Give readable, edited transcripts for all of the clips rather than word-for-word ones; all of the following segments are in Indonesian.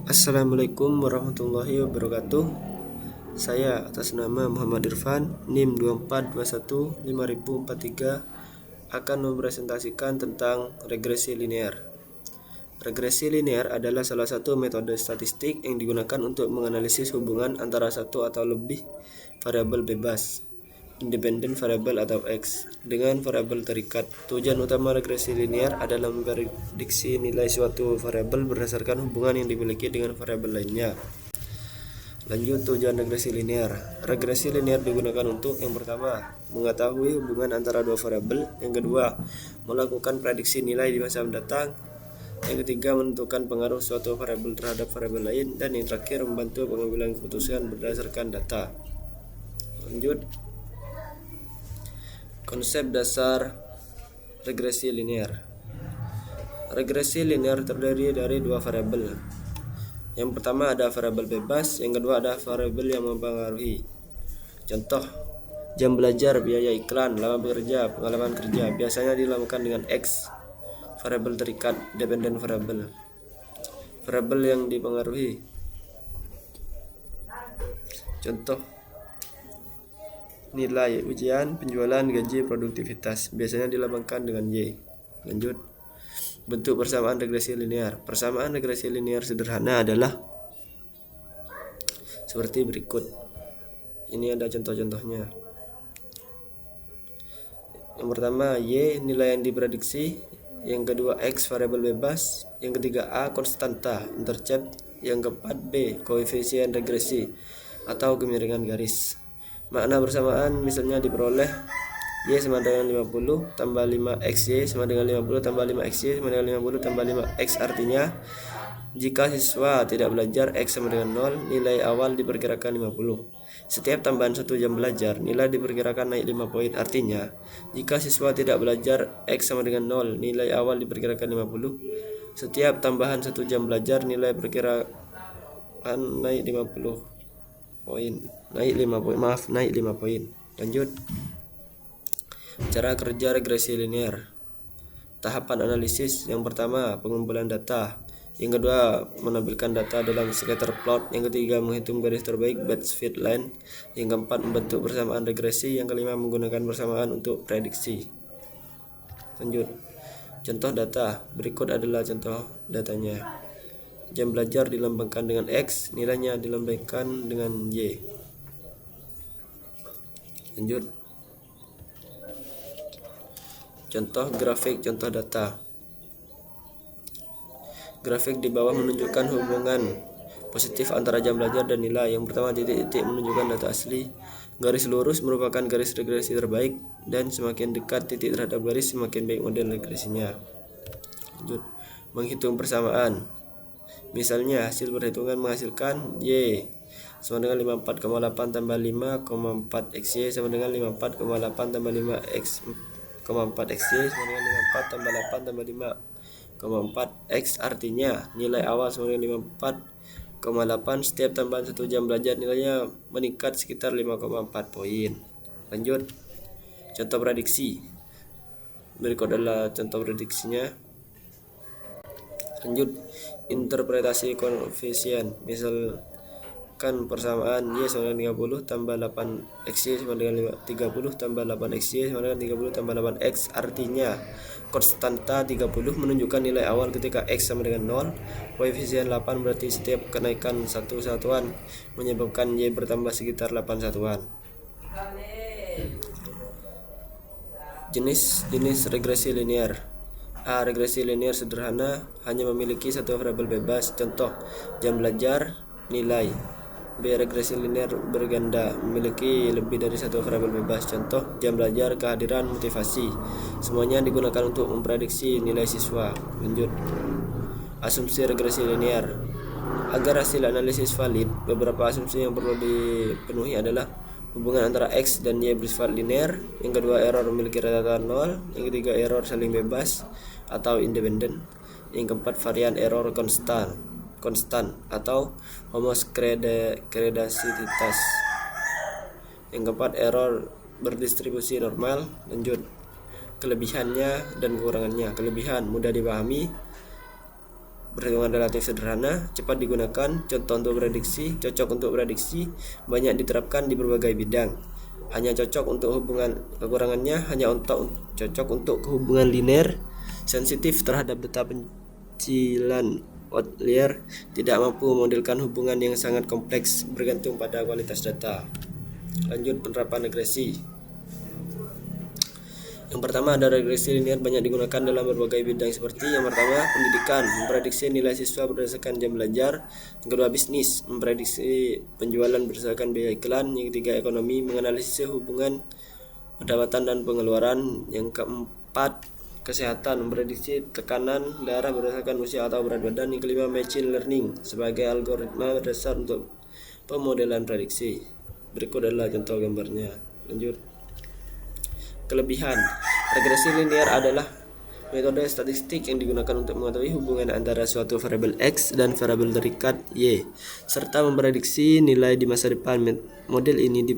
Assalamualaikum warahmatullahi wabarakatuh. Saya atas nama Muhammad Irfan, NIM 24215043 akan mempresentasikan tentang regresi linear. Regresi linear adalah salah satu metode statistik yang digunakan untuk menganalisis hubungan antara satu atau lebih variabel bebas, independen variabel atau X, dengan variabel terikat. Tujuan utama regresi linear adalah memprediksi nilai suatu variabel berdasarkan hubungan yang dimiliki dengan variabel lainnya. Lanjut, tujuan regresi linear. Regresi linear digunakan untuk yang pertama, mengetahui hubungan antara dua variabel, yang kedua, melakukan prediksi nilai di masa mendatang, yang ketiga, menentukan pengaruh suatu variabel terhadap variabel lain, dan yang terakhir, membantu pengambilan keputusan berdasarkan data. Lanjut, konsep dasar regresi linear. Regresi linear terdiri dari dua variabel. Yang pertama ada variabel bebas, yang kedua ada variabel yang mempengaruhi. Contoh, jam belajar, biaya iklan, lama bekerja, pengalaman kerja biasanya dilakukan dengan X. Variabel terikat, dependent variable. Variabel yang dipengaruhi. Contoh, nilai ujian, penjualan, gaji, produktivitas biasanya dilambangkan dengan Y. Lanjut, bentuk persamaan regresi linear. Persamaan regresi linear sederhana adalah seperti berikut. Ini ada contoh-contohnya. Yang pertama, Y nilai yang diprediksi, yang kedua X variabel bebas, yang ketiga A konstanta intercept, yang keempat B koefisien regresi atau kemiringan garis. Makna bersamaan misalnya diperoleh Y sama dengan 50 tambah 5XY sama dengan 50 tambah 5XY sama dengan 50 tambah 5X. Artinya, jika siswa tidak belajar X sama dengan 0, nilai awal diperkirakan 50. Setiap tambahan 1 jam belajar, nilai diperkirakan naik 5 poin. Artinya, jika siswa tidak belajar X sama dengan 0, nilai awal diperkirakan 50. Setiap tambahan 1 jam belajar, nilai perkiraan naik 50 poin. Naik 5 poin. Lanjut, cara kerja regresi linear. Tahapan analisis. Yang pertama, pengumpulan data. Yang kedua, menampilkan data dalam scatter plot. Yang ketiga, menghitung garis terbaik best fit line. Yang keempat, membentuk persamaan regresi. Yang kelima, menggunakan persamaan untuk prediksi. Lanjut, contoh data. Berikut adalah contoh datanya. Jam belajar dilambangkan dengan X, nilainya dilambangkan dengan Y. Lanjut, contoh grafik, contoh data. Grafik di bawah menunjukkan hubungan positif antara jam belajar dan nilai. Yang pertama, titik-titik menunjukkan data asli. Garis lurus merupakan garis regresi terbaik, dan semakin dekat titik terhadap garis, semakin baik model regresinya. Lanjut, menghitung persamaan. Misalnya, hasil perhitungan menghasilkan Y sama dengan 54,8 tambah 5,4 XY sama dengan 54,8 tambah 5X,4 XY sama dengan 54 tambah 8 tambah 5,4 X. Artinya, nilai awal sama dengan 54,8. Setiap tambahan 1 jam belajar, nilainya meningkat sekitar 5,4 poin. Lanjut, contoh prediksi. Berikut adalah contoh prediksinya. Lanjut, interpretasi koefisien. Misalkan persamaan Y sama dengan 30 tambah 8XY sama dengan 30 tambah 8XY sama dengan 30 tambah 8X. Artinya, konstanta 30 menunjukkan nilai awal ketika X sama dengan 0. Koefisien 8 berarti setiap kenaikan 1 satuan menyebabkan Y bertambah sekitar 8 satuan. Jenis regresi linear. A. Regresi linear sederhana, hanya memiliki satu variabel bebas. Contoh, jam belajar, nilai. B. Regresi linear berganda, memiliki lebih dari satu variabel bebas. Contoh, jam belajar, kehadiran, motivasi. Semuanya digunakan untuk memprediksi nilai siswa. Lanjut, asumsi regresi linear. Agar hasil analisis valid, beberapa asumsi yang perlu dipenuhi adalah hubungan antara X dan Y bersifat linear. Yang kedua, error memiliki rata-rata 0. Yang ketiga, error saling bebas atau independen. Yang keempat, varian error konstan atau homoscedasticitas. Yang keempat, error berdistribusi normal. Lanjut, kelebihannya dan kekurangannya. Kelebihan, mudah dipahami perhitungan relatif sederhana, cepat digunakan, contoh untuk prediksi, cocok untuk prediksi, banyak diterapkan di berbagai bidang. Hanya cocok untuk hubungan, kekurangannya hanya cocok untuk hubungan linear, sensitif terhadap data pencilan outlier, tidak mampu memodelkan hubungan yang sangat kompleks bergantung pada kualitas data. Lanjut penerapan regresi. Yang pertama ada regresi linear banyak digunakan dalam berbagai bidang seperti yang pertama pendidikan, memprediksi nilai siswa berdasarkan jam belajar. Yang kedua bisnis, memprediksi penjualan berdasarkan biaya iklan. Yang ketiga ekonomi, menganalisis hubungan pendapatan dan pengeluaran. Yang keempat kesehatan, memprediksi tekanan darah berdasarkan usia atau berat badan. Yang kelima machine learning sebagai algoritma dasar untuk pemodelan prediksi. Berikut adalah contoh gambarnya. Lanjut. Kelebihan regresi linear adalah metode statistik yang digunakan untuk mengetahui hubungan antara suatu variabel X dan variabel terikat Y serta memprediksi nilai di masa depan. Model ini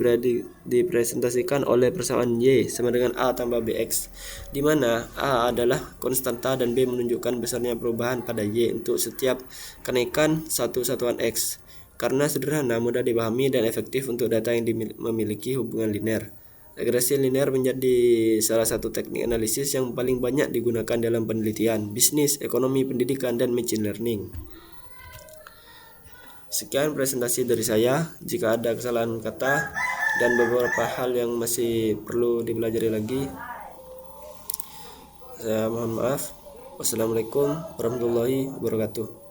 dipresentasikan oleh persamaan Y sama dengan A tambah BX, di mana A adalah konstanta dan B menunjukkan besarnya perubahan pada Y untuk setiap kenaikan satu satuan X. Karena sederhana, mudah dipahami, dan efektif untuk data yang memiliki hubungan linear. Regresi linear menjadi salah satu teknik analisis yang paling banyak digunakan dalam penelitian, bisnis, ekonomi, pendidikan, dan machine learning. Sekian presentasi dari saya. Jika ada kesalahan kata dan beberapa hal yang masih perlu dipelajari lagi, saya mohon maaf. Wassalamualaikum warahmatullahi wabarakatuh.